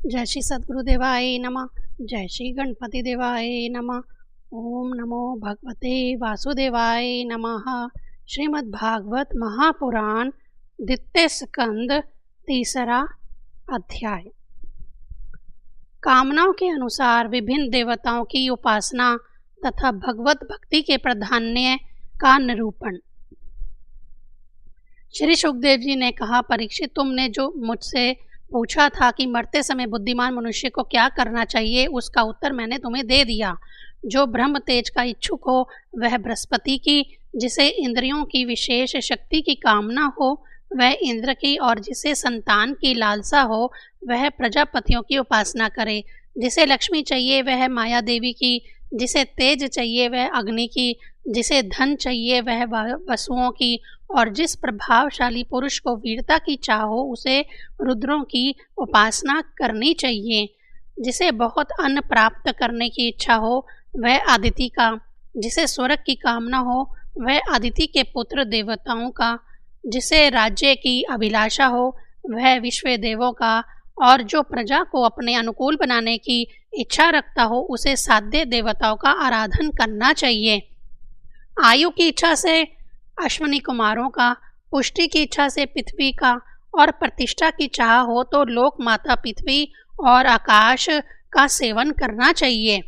जय श्री सद्गुरुदेवाय नमः। जय श्री गणपति देवाय नमः। ओम नमो भगवते वासुदेवाय नमः। श्रीमद्भागवत महापुराण द्वितीय स्कंद तीसरा अध्याय। कामनाओं के अनुसार विभिन्न देवताओं की उपासना तथा भगवत भक्ति के प्राधान्य का निरूपण। श्री सुखदेव जी ने कहा, परीक्षित, तुमने जो मुझसे पूछा था कि मरते समय बुद्धिमान मनुष्य को क्या करना चाहिए, उसका उत्तर मैंने तुम्हें दे दिया। जो ब्रह्म तेज का इच्छुक हो वह बृहस्पति की, जिसे इंद्रियों की विशेष शक्ति की कामना हो वह इंद्र की, और जिसे संतान की लालसा हो वह प्रजापतियों की उपासना करे। जिसे लक्ष्मी चाहिए वह माया देवी की, जिसे तेज चाहिए वह अग्नि की, जिसे धन चाहिए वह वसुओं की, और जिस प्रभावशाली पुरुष को वीरता की चाह हो उसे रुद्रों की उपासना करनी चाहिए। जिसे बहुत अन्न प्राप्त करने की इच्छा हो वह अदिति का, जिसे स्वर्ग की कामना हो वह अदिति के पुत्र देवताओं का, जिसे राज्य की अभिलाषा हो वह विश्व देवों का, और जो प्रजा को अपने अनुकूल बनाने की इच्छा रखता हो उसे साध्य देवताओं का आराधन करना चाहिए। आयु की इच्छा से अश्विनी कुमारों का, पुष्टि की इच्छा से पृथ्वी का, और प्रतिष्ठा की चाह हो तो लोक माता पृथ्वी और आकाश का सेवन करना चाहिए।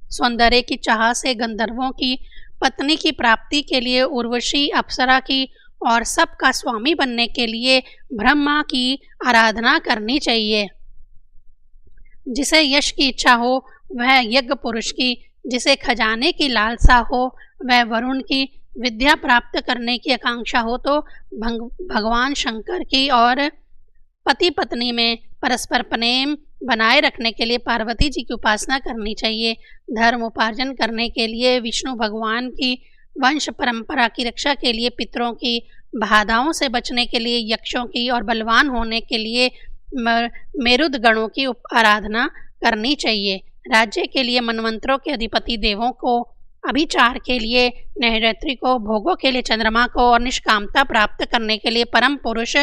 सौंदर्य की चाह से गंधर्वों की, पत्नी की प्राप्ति के लिए उर्वशी अप्सरा की, और सबका स्वामी बनने के लिए ब्रह्मा की आराधना करनी चाहिए। जिसे यश की इच्छा हो वह यज्ञ पुरुष की, जिसे खजाने की लालसा हो वह वरुण की, विद्या प्राप्त करने की आकांक्षा हो तो भगवान शंकर की, और पति पत्नी में परस्पर प्रेम बनाए रखने के लिए पार्वती जी की उपासना करनी चाहिए। धर्म उपार्जन करने के लिए विष्णु भगवान की, वंश परंपरा की रक्षा के लिए पितरों की, बाधाओं से बचने के लिए यक्षों की, और बलवान होने के लिए मेरुद गणों की आराधना करनी चाहिए। राज्य के लिए मनवंतरों के अधिपति देवों को, अभिचार के लिए नैऋत्य को, भोगों के लिए चंद्रमा को, और निष्कामता प्राप्त करने के लिए परम पुरुष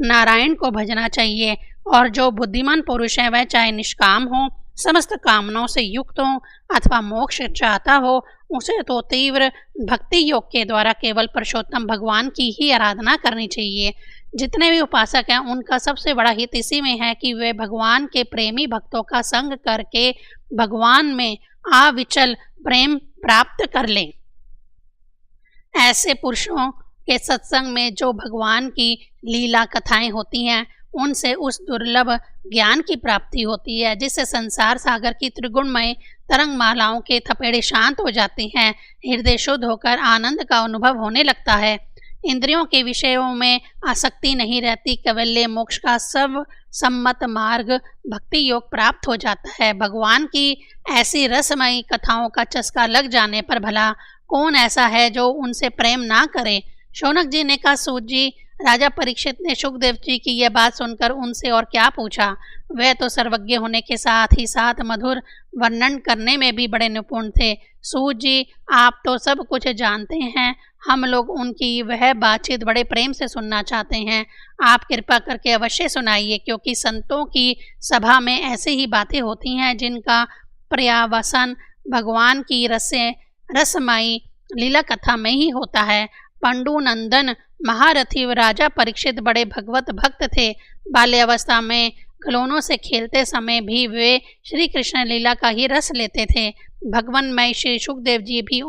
नारायण को भजना चाहिए। और जो बुद्धिमान पुरुष है वह चाहे निष्काम हो, समस्त कामनाओं से युक्त हो अथवा मोक्ष चाहता हो, उसे तो तीव्र भक्ति योग के द्वारा केवल पुरुषोत्तम भगवान की ही आराधना करनी चाहिए। जितने भी उपासक हैं उनका सबसे बड़ा हित इसी में है कि वे भगवान के प्रेमी भक्तों का संग करके भगवान में अविचल प्रेम प्राप्त कर लें। ऐसे पुरुषों के सत्संग में जो भगवान की लीला कथाएं होती हैं उनसे उस दुर्लभ ज्ञान की प्राप्ति होती है, जिससे संसार सागर की त्रिगुणमय तरंग मालाओं के थपेड़े शांत हो जाते हैं, हृदय शुद्ध होकर आनंद का अनुभव होने लगता है। इंद्रियों के विषयों में आसक्ति नहीं रहती, कैवल्य मोक्ष का सब सम्मत मार्ग भक्ति योग प्राप्त हो जाता है। भगवान की ऐसी रसमयी कथाओं का चस्का लग जाने पर भला कौन ऐसा है जो उनसे प्रेम ना करे। शौनक जी ने कहा, सूत जी, राजा परीक्षित ने सुखदेव जी की यह बात सुनकर उनसे और क्या पूछा। वह तो सर्वज्ञ होने के साथ ही साथ मधुर वर्णन करने में भी बड़े निपुण थे। सूत जी, आप तो सब कुछ जानते हैं, हम लोग उनकी वह बातचीत बड़े प्रेम से सुनना चाहते हैं। आप कृपा करके अवश्य सुनाइए, क्योंकि संतों की सभा में ऐसी ही बातें होती हैं जिनका पर्यावसन भगवान की रसमयी लीला कथा में ही होता है। पंडु नंदन महारथी राजा परीक्षित बड़े भगवत भक्त थे। बाल्यावस्था में खिलौनों से खेलते समय भी वे श्री कृष्ण लीला का ही रस लेते थे। भगवानमय श्री सुखदेव जी भी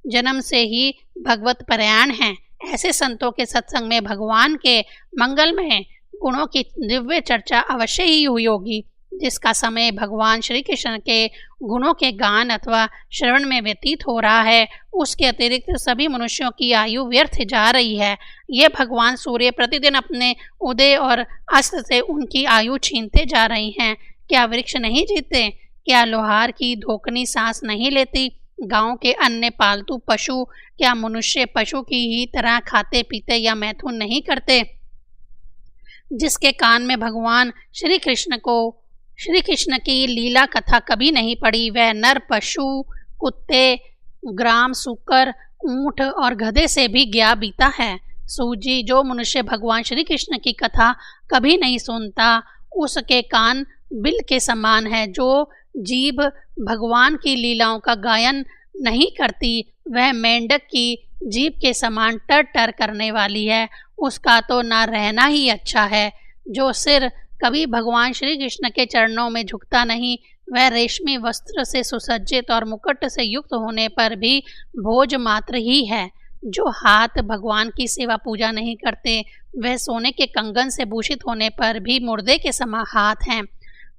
जन्म से ही भगवत परायण हैं। ऐसे संतों के सत्संग में भगवान के मंगलमय गुणों की दिव्य चर्चा अवश्य ही हुई होगी। जिसका समय भगवान श्री कृष्ण के गुणों के गान अथवा श्रवण में व्यतीत हो रहा है, उसके अतिरिक्त सभी मनुष्यों की आयु व्यर्थ जा रही है। ये भगवान सूर्य प्रतिदिन अपने उदय और अस्त से उनकी आयु छीनते जा रही हैं। क्या वृक्ष नहीं जीते? क्या लोहार की धोकनी सांस नहीं लेती? गांव के अन्य पालतू पशु क्या मनुष्य पशु की ही तरह खाते पीते या मैथुन नहीं करते? जिसके कान में भगवान श्री कृष्ण की लीला कथा कभी नहीं पड़ी, वह नर पशु, कुत्ते, ग्राम, सूकर, ऊंट और गधे से भी गया बीता है। सूजी, जो मनुष्य भगवान श्री कृष्ण की कथा कभी नहीं सुनता, उसके कान बिल के समान है। जो जीभ भगवान की लीलाओं का गायन नहीं करती, वह मेंढक की जीभ के समान टर टर करने वाली है, उसका तो ना रहना ही अच्छा है। जो सिर कभी भगवान श्री कृष्ण के चरणों में झुकता नहीं, वह रेशमी वस्त्र से सुसज्जित और मुकुट से युक्त होने पर भी भोज मात्र ही है। जो हाथ भगवान की सेवा पूजा नहीं करते, वह सोने के कंगन से भूषित होने पर भी मुर्दे के समान हाथ हैं।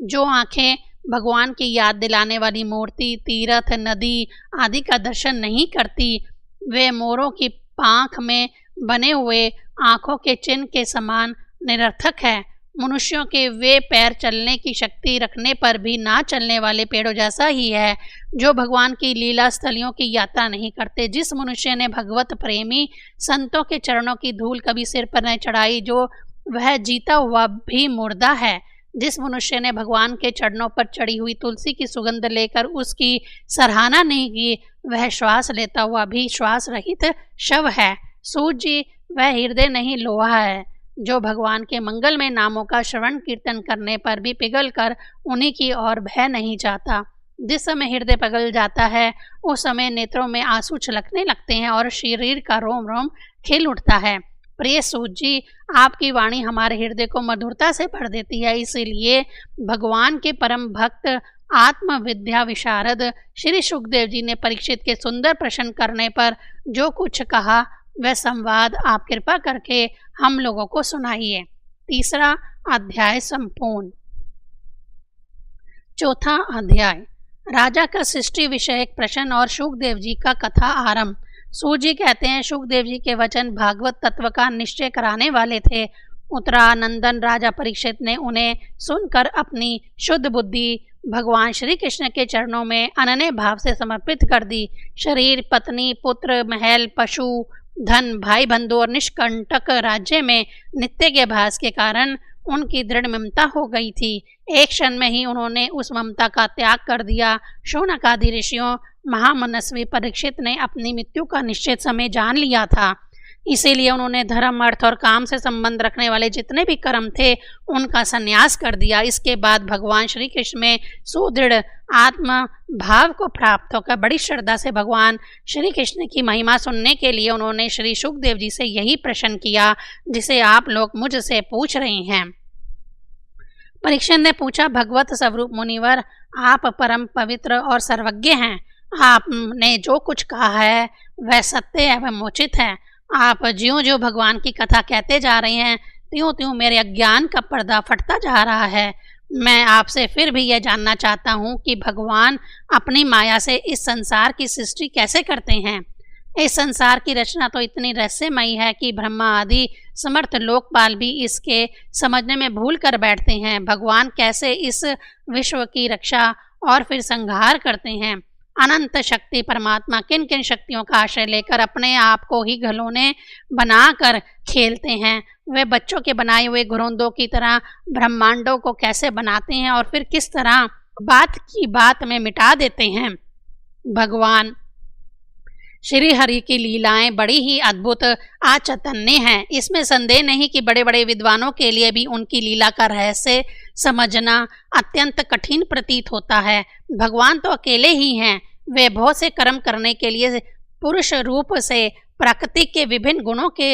जो आंखें भगवान की याद दिलाने वाली मूर्ति, तीर्थ, नदी आदि का दर्शन नहीं करती, वे मोरों की पांख में बने हुए आंखों के चिन्ह के समान निरर्थक है। मनुष्यों के वे पैर चलने की शक्ति रखने पर भी ना चलने वाले पेड़ों जैसा ही है, जो भगवान की लीला स्थलियों की यात्रा नहीं करते। जिस मनुष्य ने भगवत प्रेमी संतों के चरणों की धूल कभी सिर पर न चढ़ाई, जो वह जीता हुआ भी मुर्दा है। जिस मनुष्य ने भगवान के चरणों पर चढ़ी हुई तुलसी की सुगंध लेकर उसकी सराहना नहीं की, वह श्वास लेता हुआ भी श्वास रहित शव है। सूत जी, वह हृदय नहीं लोहा है, जो भगवान के मंगलमय नामों का श्रवण कीर्तन करने पर भी पिघल कर उन्हीं की ओर बह नहीं जाता। जिस समय हृदय पिघल जाता है, उस समय नेत्रों में आंसू छलकने लगते हैं और शरीर का रोम रोम खिल उठता है। प्रिय सूत जी, आपकी वाणी हमारे हृदय को मधुरता से भर देती है। इसीलिए भगवान के परम भक्त आत्मविद्या विशारद श्री सुखदेव जी ने परीक्षित के सुंदर प्रश्न करने पर जो कुछ कहा, वह संवाद आप कृपा करके हम लोगों को सुनाइए। तीसरा अध्याय संपूर्ण। चौथा अध्याय, राजा का सृष्टि विषयक प्रश्न और सुखदेव जी का कथा आरंभ। सूत जी कहते हैं, सुखदेव जी के वचन भागवत तत्व का निश्चय कराने वाले थे। उत्तरानंदन राजा परीक्षित ने उन्हें सुनकर अपनी शुद्ध बुद्धि भगवान श्री कृष्ण के चरणों में अनन्य भाव से समर्पित कर दी। शरीर, पत्नी, पुत्र, महल, पशु, धन, भाई बंधु और निष्कंटक राज्य में नित्य के अभ्यास के कारण उनकी दृढ़ ममता हो गई थी। एक क्षण में ही उन्होंने उस ममता का त्याग कर दिया। शौनक आदि ऋषियों महामनस्वी परीक्षित ने अपनी मृत्यु का निश्चित समय जान लिया था, इसीलिए उन्होंने धर्म, अर्थ और काम से संबंध रखने वाले जितने भी कर्म थे उनका संन्यास कर दिया। इसके बाद भगवान श्री कृष्ण में सुदृढ़ आत्म भाव को प्राप्त होकर बड़ी श्रद्धा से भगवान श्री कृष्ण की महिमा सुनने के लिए उन्होंने श्री सुखदेव जी से यही प्रश्न किया जिसे आप लोग मुझसे पूछ रहे हैं। परीक्षित ने पूछा, भगवत स्वरूप मुनिवर, आप परम पवित्र और सर्वज्ञ हैं। आपने जो कुछ कहा है वह सत्य एवं उचित है। आप ज्यों ज्यों भगवान की कथा कहते जा रहे हैं, त्यों त्यों मेरे अज्ञान का पर्दा फटता जा रहा है। मैं आपसे फिर भी यह जानना चाहता हूँ कि भगवान अपनी माया से इस संसार की सृष्टि कैसे करते हैं। इस संसार की रचना तो इतनी रहस्यमयी है कि ब्रह्मा आदि समर्थ लोकपाल भी इसके समझने में भूल कर बैठते हैं। भगवान कैसे इस विश्व की रक्षा और फिर संहार करते हैं। अनंत शक्ति परमात्मा किन किन शक्तियों का आश्रय लेकर अपने आप को ही खिलौने बनाकर खेलते हैं। वे बच्चों के बनाए हुए घुरंदों की तरह ब्रह्मांडों को कैसे बनाते हैं और फिर किस तरह बात की बात में मिटा देते हैं। भगवान श्री हरि की लीलाएं बड़ी ही अद्भुत आचतन्य हैं। इसमें संदेह नहीं कि बड़े बड़े विद्वानों के लिए भी उनकी लीला का रहस्य समझना अत्यंत कठिन प्रतीत होता है। भगवान तो अकेले ही हैं। वे बहुत से कर्म करने के लिए पुरुष रूप से प्रकृति के विभिन्न गुणों के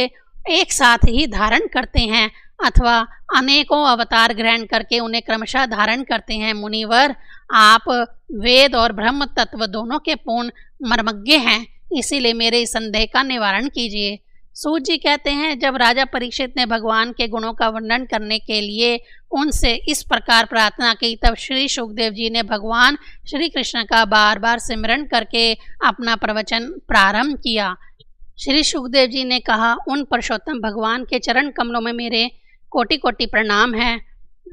एक साथ ही धारण करते हैं अथवा अनेकों अवतार ग्रहण करके उन्हें क्रमशः धारण करते हैं। मुनिवर, आप वेद और ब्रह्म तत्व दोनों के पूर्ण मर्मज्ञ हैं, इसीलिए मेरे इस संदेह का निवारण कीजिए। सूत जी कहते हैं, जब राजा परीक्षित ने भगवान के गुणों का वर्णन करने के लिए उनसे इस प्रकार प्रार्थना की, तब श्री सुखदेव जी ने भगवान श्री कृष्ण का बार बार सिमरन करके अपना प्रवचन प्रारंभ किया। श्री सुखदेव जी ने कहा, उन पुरुषोत्तम भगवान के चरण कमलों में मेरे कोटि कोटि प्रणाम है,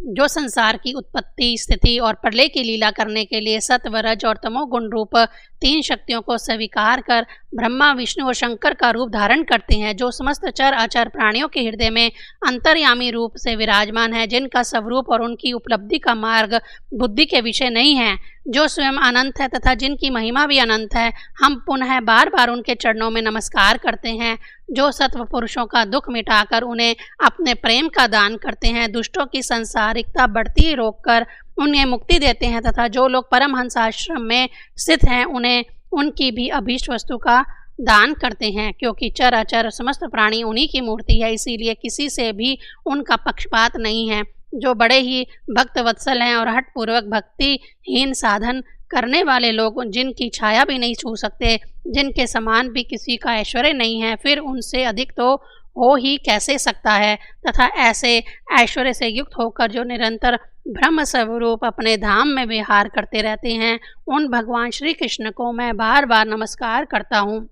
जो संसार की उत्पत्ति, स्थिति और प्रलय की लीला करने के लिए सत्व, रज और तमोगुण रूप तीन शक्तियों को स्वीकार कर ब्रह्मा, विष्णु और शंकर का रूप धारण करते हैं, जो समस्त चर अचर प्राणियों के हृदय में अंतर्यामी रूप से विराजमान है, जिनका स्वरूप और उनकी उपलब्धि का मार्ग बुद्धि के विषय नहीं है, जो स्वयं अनंत है तथा जिनकी महिमा भी अनंत है। हम पुनः बार बार उनके चरणों में नमस्कार करते हैं, जो सत्व पुरुषों का दुख मिटाकर उन्हें अपने प्रेम का दान करते हैं, दुष्टों की संसारिकता बढ़ती रोककर उन्हें मुक्ति देते हैं तथा जो लोग परमहंस आश्रम में स्थित हैं उन्हें उनकी भी अभीष्ट वस्तु का दान करते हैं, क्योंकि चराचर समस्त प्राणी उन्हीं की मूर्ति है, इसीलिए किसी से भी उनका पक्षपात नहीं है। जो बड़े ही भक्त वत्सल हैं और हठपूर्वक भक्तिहीन साधन करने वाले लोग जिनकी छाया भी नहीं छू सकते, जिनके समान भी किसी का ऐश्वर्य नहीं है, फिर उनसे अधिक तो हो ही कैसे सकता है। तथा ऐसे ऐश्वर्य से युक्त होकर जो निरंतर ब्रह्म स्वरूप अपने धाम में विहार करते रहते हैं, उन भगवान श्री कृष्ण को मैं बार बार नमस्कार करता हूँ,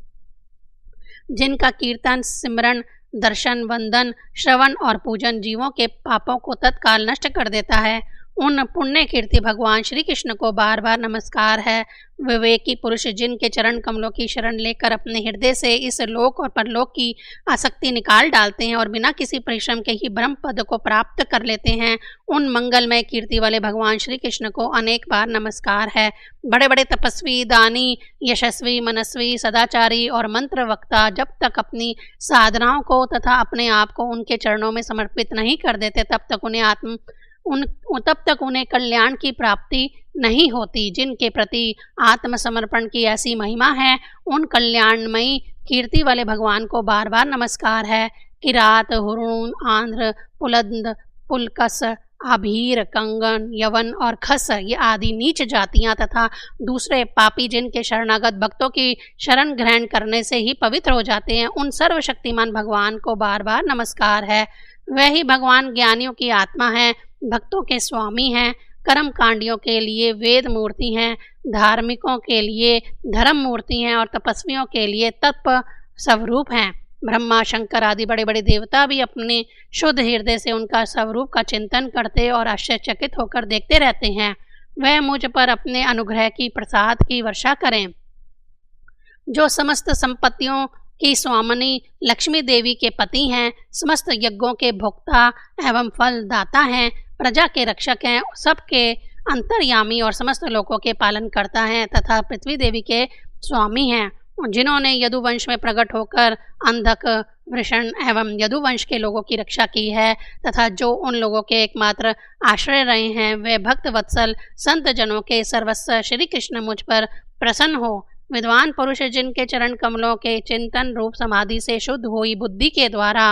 जिनका कीर्तन, सिमरन, दर्शन, वंदन, श्रवण और पूजन जीवों के पापों को तत्काल नष्ट कर देता है। उन पुण्य कीर्ति भगवान श्री कृष्ण को बार बार नमस्कार है। विवेकी पुरुष जिनके चरण कमलों की शरण लेकर अपने हृदय से इस लोक और परलोक की आसक्ति निकाल डालते हैं और बिना किसी परिश्रम के ही ब्रह्म पद को प्राप्त कर लेते हैं, उन मंगलमय कीर्ति वाले भगवान श्री कृष्ण को अनेक बार नमस्कार है। बड़े बड़े तपस्वी, दानी, यशस्वी, मनस्वी, सदाचारी और मंत्र वक्ता जब तक अपनी साधनाओं को तथा अपने आप को उनके चरणों में समर्पित नहीं कर देते, तब तक उन्हें कल्याण की प्राप्ति नहीं होती। जिनके प्रति आत्मसमर्पण की ऐसी महिमा है, उन कल्याणमयी कीर्ति वाले भगवान को बार बार नमस्कार है। किरात, हुरून, आंध्र, पुलंद, पुलकस, आभीर, कंगन, यवन और खस ये आदि नीच जातियां तथा दूसरे पापी जिनके शरणागत भक्तों की शरण ग्रहण करने से ही पवित्र हो जाते हैं, उन सर्वशक्तिमान भगवान को बार बार नमस्कार है। वह ही भगवान ज्ञानियों की आत्मा है, भक्तों के स्वामी हैं, कर्म कांडियों के लिए वेद मूर्ति हैं, धार्मिकों के लिए धर्म मूर्ति हैं और तपस्वियों के लिए तप स्वरूप हैं। ब्रह्मा, शंकर आदि बड़े बड़े देवता भी अपने शुद्ध हृदय से उनका स्वरूप का चिंतन करते और आश्चर्यचकित होकर देखते रहते हैं। वह मुझ पर अपने अनुग्रह की प्रसाद की वर्षा करें। जो समस्त संपत्तियों की स्वामिनी लक्ष्मी देवी के पति हैं, समस्त यज्ञों के भोक्ता एवं फल दाता हैं, प्रजा के रक्षक हैं, सबके अंतर्यामी और समस्त लोकों के पालन करता हैं तथा पृथ्वी देवी के स्वामी हैं, जिन्होंने यदुवंश में प्रकट होकर अंधक, वृषण एवं यदुवंश के लोगों की रक्षा की है तथा जो उन लोगों के एकमात्र आश्रय रहे हैं, वे भक्त वत्सल संत जनों के सर्वस्व श्री कृष्ण मुझ पर प्रसन्न हो। विद्वान पुरुष जिनके चरण कमलों के चिंतन रूप समाधि से शुद्ध हुई बुद्धि के द्वारा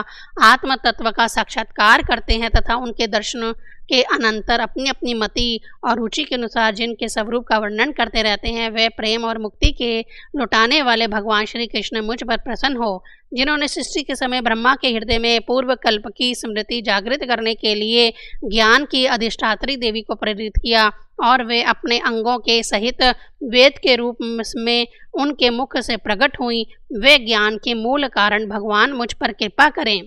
आत्म तत्व का साक्षात्कार करते हैं तथा उनके दर्शन के अनंतर अपनी अपनी मति और रुचि के अनुसार जिनके स्वरूप का वर्णन करते रहते हैं, वे प्रेम और मुक्ति के लुटाने वाले भगवान श्री कृष्ण मुझ पर प्रसन्न हो। जिन्होंने सृष्टि के समय ब्रह्मा के हृदय में पूर्व कल्प की स्मृति जागृत करने के लिए ज्ञान की अधिष्ठात्री देवी को प्रेरित किया और वे अपने अंगों के सहित वेद के रूप में उनके मुख से प्रकट हुई, वे ज्ञान के मूल कारण भगवान मुझ पर कृपा करें,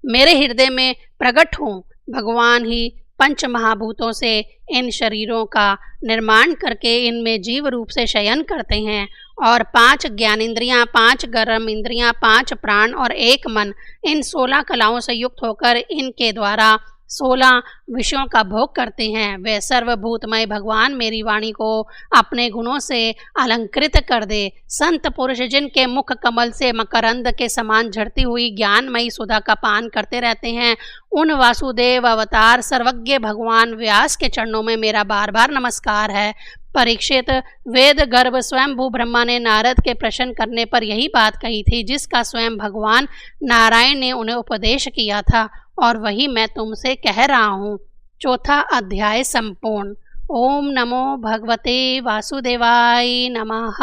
मेरे हृदय में प्रकट हों। भगवान ही पंच महाभूतों से इन शरीरों का निर्माण करके इनमें जीव रूप से शयन करते हैं और 5 ज्ञानेंद्रियां, 5 कर्म इंद्रियां, 5 प्राण और 1 मन, इन 16 कलाओं से युक्त होकर इनके द्वारा 16 विषयों का भोग करते हैं। वे सर्वभूतमय भगवान मेरी वाणी को अपने गुणों से अलंकृत कर दे। संत पुरुष जिनके मुख कमल से मकरंद के समान झड़ती हुई ज्ञानमयी सुधा का पान करते रहते हैं, उन वासुदेव अवतार सर्वज्ञ भगवान व्यास के चरणों में मेरा बार बार नमस्कार है। परीक्षित, वेद गर्भ स्वयंभू ब्रह्मा ने नारद के प्रश्न करने पर यही बात कही थी जिसका स्वयं भगवान नारायण ने उन्हें उपदेश किया था और वही मैं तुमसे कह रहा हूँ। चौथा अध्याय संपूर्ण। ओम नमो भगवते वासुदेवाय नमः।